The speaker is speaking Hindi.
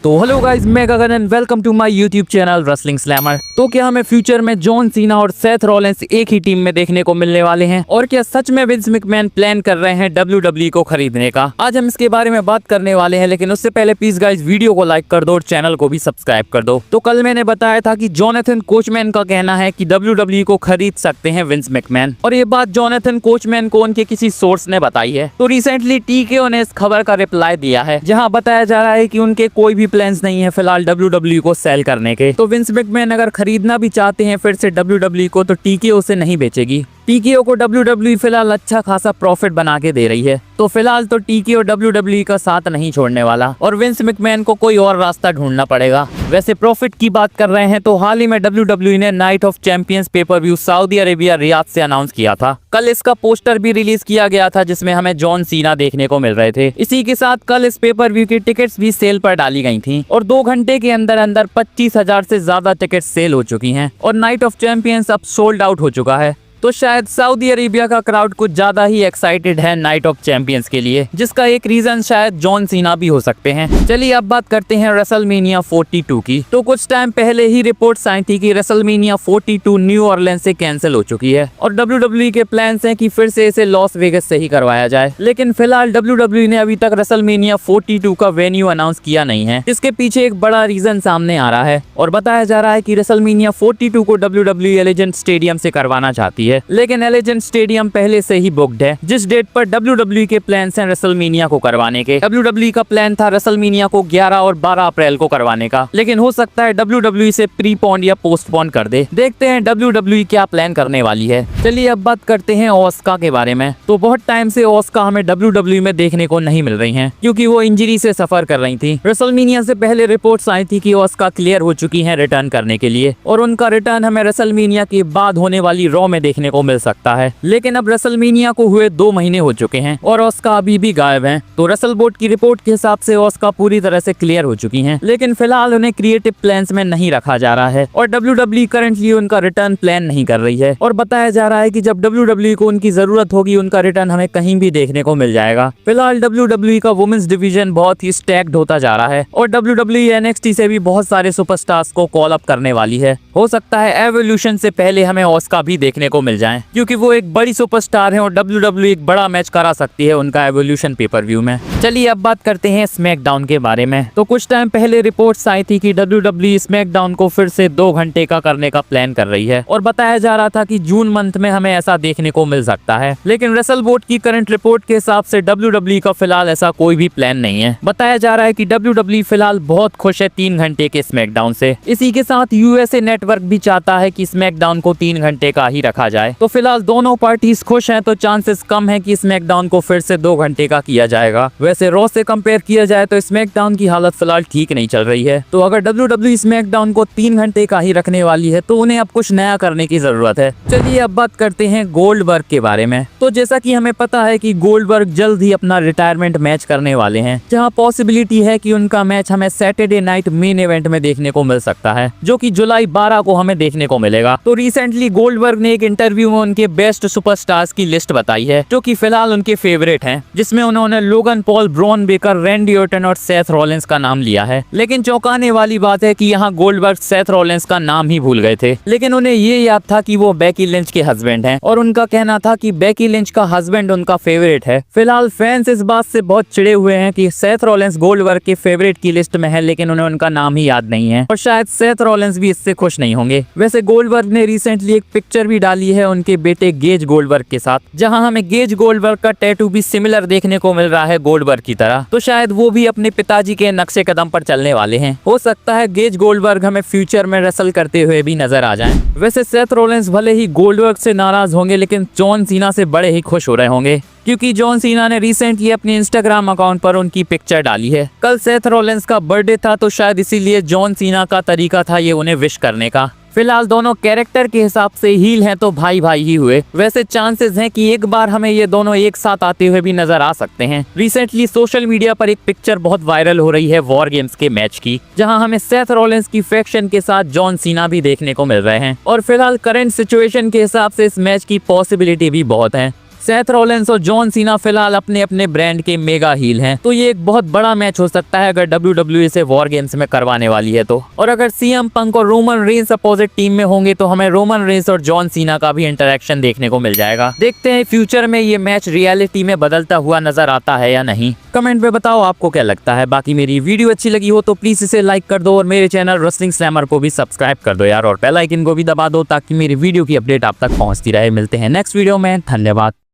तो हेलो गाइस, मैं Gagan and welcome to my YouTube channel Wrestling Slammer. तो क्या हमें फ्यूचर में जॉन सीना और सेथ रॉलिंस एक ही टीम में देखने को मिलने वाले हैं, और क्या सच में विंस मैकमैन प्लान कर रहे हैं WWE को खरीदने का? आज हम इसके बारे में बात करने वाले हैं, लेकिन उससे पहले प्लीज गाइस वीडियो को लाइक कर दो और चैनल को भी सब्सक्राइब कर दो। तो कल मैंने बताया था कि जोनाथन कोचमैन का कहना है कि WWE को खरीद सकते हैं विंस मैकमैन, और ये बात जोनाथन कोचमैन को उनके किसी सोर्स ने बताई है। तो रिसेंटली TKO ने इस खबर का रिप्लाई दिया है, जहाँ बताया जा रहा है कि उनके कोई भी प्लान्स नहीं है फिलहाल WWE को सेल करने के। तो विंस मैकमैन अगर खरीदना भी चाहते हैं फिर से WWE को, तो TKO से नहीं बेचेगी। TKO को WWE फिलहाल अच्छा खासा प्रॉफिट बना के दे रही है, तो फिलहाल तो TKO WWE का साथ नहीं छोड़ने वाला और विंस मैकमैन को कोई और रास्ता ढूंढना पड़ेगा। वैसे प्रॉफिट की बात कर रहे हैं तो हाल ही में WWE ने night of champions pay per view Saudi Arabia Riyadh से अनाउंस किया था। कल इसका पोस्टर भी रिलीज किया गया था, जिसमें हमें जॉन सीना देखने को मिल रहे थे। इसी के साथ कल इस पेपर व्यू की टिकट्स भी सेल पर डाली गई थी, और 2 घंटे के अंदर अंदर 25,000 से ज्यादा टिकट सेल हो चुकी हैं, और नाइट ऑफ चैंपियंस अब सोल्ड आउट हो चुका है। तो शायद सऊदी अरेबिया का क्राउड कुछ ज्यादा ही एक्साइटेड है नाइट ऑफ चैंपियंस के लिए, जिसका एक रीजन शायद जॉन सीना भी हो सकते हैं। चलिए अब बात करते हैं रेसलमेनिया 42 की। तो कुछ टाइम पहले ही रिपोर्ट्स आई थी कि रेसलमेनिया 42 न्यू ऑरलिंस से कैंसिल हो चुकी है, और WWE के प्लान्स हैं कि फिर से इसे लॉस वेगस से ही करवाया जाए। लेकिन फिलहाल WWE ने अभी तक रेसलमेनिया 42 का वेन्यू अनाउंस किया नहीं है। इसके पीछे एक बड़ा रीजन सामने आ रहा है, और बताया जा रहा है कि रेसलमेनिया 42 को WWE एलिजेंट स्टेडियम से करवाना चाहती है, लेकिन एलिजेंट स्टेडियम पहले से ही बुक्ड है। जिस डेट पर WWE के प्लान हैं रेसलमेनिया को करवाने के, WWE का प्लान था रेसलमेनिया को 11 और 12 अप्रैल को करवाने का, लेकिन हो सकता है WWE से प्रीपोन या पोस्टपोन कर दे। देखते हैं WWE क्या प्लान करने वाली है। चलिए अब बात करते हैं ओस्का के बारे में। तो बहुत टाइम से ओस्का हमें WWE में देखने को नहीं मिल रही हैं, क्योंकि वो इंजरी से सफर कर रही थी। रेसलमेनिया से पहले रिपोर्ट्स आई थी कि ओस्का क्लियर हो चुकी हैं रिटर्न करने के लिए, और उनका रिटर्न हमें रेसलमेनिया के बाद होने वाली रॉ में देखने को मिल सकता है। लेकिन अब रेसलमेनिया को हुए 2 महीने हो चुके हैं, और ओस्का अभी भी गायब हैं। तो रेसलबोर्ड की रिपोर्ट के हिसाब से ओस्का पूरी तरह से क्लियर हो चुकी हैं, लेकिन फिलहाल उन्हें क्रिएटिव प्लान्स में नहीं रखा जा रहा है, और WWE करंटली उनका रिटर्न प्लान नहीं कर रही है। और बताया जा रहा है कि जब WWE को उनकी जरूरत होगी, उनका रिटर्न हमें कहीं भी देखने को मिल जाएगा। फिलहाल WWE का वुमेन्स डिवीजन बहुत ही स्टैक्ड होता जा रहा है, और WWE NXT से भी बहुत सारे सुपरस्टार्स को कॉल अप करने वाली है। हो सकता है एवोल्यूशन से पहले हमें ओस्का भी देखने को मिल जाए, क्योंकि वो एक बड़ी सुपरस्टार है, और WWE एक बड़ा मैच करा सकती है उनका एवोल्यूशन पेपर व्यू में। चलिए अब बात करते हैं स्मैकडाउन के बारे में। तो कुछ टाइम पहले रिपोर्ट्स आई थी कि WWE स्मैकडाउन को फिर से 2 घंटे का करने का प्लान कर रही है, और बताया जा रहा था कि जून मंथ में हमें ऐसा देखने को मिल सकता है। लेकिन रेसलबोर्ड की करंट रिपोर्ट के हिसाब से WWE का फिलहाल ऐसा कोई भी प्लान नहीं है। बताया जा रहा है कि WWE फिलहाल बहुत खुश है 3 घंटे के स्मैकडाउन से। इसी के साथ USA नेटवर्क भी चाहता है कि स्मैकडाउन को 3 घंटे का ही रखा जाए। तो फिलहाल दोनों पार्टीज खुश हैं, तो चांसेस कम है कि स्मैकडाउन को फिर से 2 घंटे का किया जाएगा। वैसे रॉ से कंपेयर किया जाए तो स्मैकडाउन की हालत फिलहाल ठीक नहीं चल रही है, तो अगर WWE स्मैकडाउन को 3 घंटे का ही रखने वाली है, तो उन्हें अब कुछ नया करने की जरूरत है। चलिए अब बात करते हैं गोल्डबर्ग के बारे में। तो जैसा कि हमें पता है कि गोल्डबर्ग जल्द ही अपना रिटायरमेंट मैच करने वाले हैं, जहां पॉसिबिलिटी है कि उनका मैच हमें सैटरडे नाइट मेन इवेंट में देखने को मिल सकता है, जो कि जुलाई 12 को हमें देखने को मिलेगा। तो रिसेंटली गोल्डबर्ग ने एक इंटरव्यू में उनके बेस्ट सुपरस्टार्स की लिस्ट बताई है, जो कि फिलहाल उनके फेवरेट हैं, जिसमें उन्होंने Logan Paul, Bron Breakker, Randy Orton और सेथ रॉलिंस का नाम लिया है। लेकिन चौंकाने वाली बात है कि यहाँ गोल्डबर्ग सेथ रॉलिंस का नाम ही भूल गए थे, लेकिन उन्हें ये याद था कि वो बेकी लिंच के हस्बैंड हैं, और उनका कहना था कि बेकी लिंच का हस्बैंड उनका फेवरेट है। फिलहाल फैंस इस बात से बहुत चिड़े हुए हैं कि सेथ रॉलिंस गोल्डबर्ग के फेवरेट की लिस्ट में है, लेकिन उन्हें उनका नाम ही याद नहीं है, और शायद सेथ रॉलिंस भी इससे खुश नहीं होंगे। वैसे गोल्डबर्ग ने रिसेंटली एक पिक्चर भी डाली है उनके बेटे गेज गोल्डबर्ग के साथ, जहां हमें गेज गोल्डबर्ग का टैटू भी सिमिलर देखने को मिल रहा है गोल्डबर्ग की तरह। तो शायद वो भी अपने पिताजी के नक्शे कदम पर चलने वाले हैं। हो सकता है गेज गोल्डबर्ग हमें फ्यूचर में रेसल करते हुए भी नजर आ जाएं। वैसे सेथ रॉलिंस भले ही गोल्डबर्ग से नाराज होंगे, लेकिन जॉन सीना से बड़े ही खुश हो रहे होंगे, क्योंकि जॉन सीना ने रिसेंटली अपने इंस्टाग्राम अकाउंट पर उनकी पिक्चर डाली है। कल सेथ रॉलिंस का बर्थडे था, तो शायद इसीलिए जॉन सीना का तरीका था ये उन्हें विश करने का। फिलहाल दोनों कैरेक्टर के हिसाब से हील हैं, तो भाई भाई ही हुए। वैसे चांसेस हैं कि एक बार हमें ये दोनों एक साथ आते हुए भी नजर आ सकते हैं। रिसेंटली सोशल मीडिया पर एक पिक्चर बहुत वायरल हो रही है वॉर गेम्स के मैच की, जहां हमें सेथ रॉलिंस की फैक्शन के साथ जॉन सीना भी देखने को मिल रहे हैं, और फिलहाल करंट सिचुएशन के हिसाब से इस मैच की पॉसिबिलिटी भी बहुत है। सेथ रॉलिंस और जॉन सीना फिलहाल अपने अपने ब्रांड के मेगा हील हैं, तो ये एक बहुत बड़ा मैच हो सकता है अगर WWE से वॉर गेम्स में करवाने वाली है तो। और अगर CM पंक और रोमन रेंस अपोजिट टीम में होंगे तो हमें रोमन रेंस और जॉन सीना का भी इंटरेक्शन देखने को मिल जाएगा। देखते हैं फ्यूचर में ये मैच रियलिटी में बदलता हुआ नजर आता है या नहीं। कमेंट में बताओ आपको क्या लगता है। बाकी मेरी वीडियो अच्छी लगी हो तो प्लीज इसे लाइक कर दो और मेरे चैनल रेसलिंग स्लैमर को भी सब्सक्राइब कर दो यार, और बेल आइकन को भी दबा दो ताकि मेरी वीडियो की अपडेट आप तक पहुंचती रहे। मिलते हैं नेक्स्ट वीडियो में, धन्यवाद।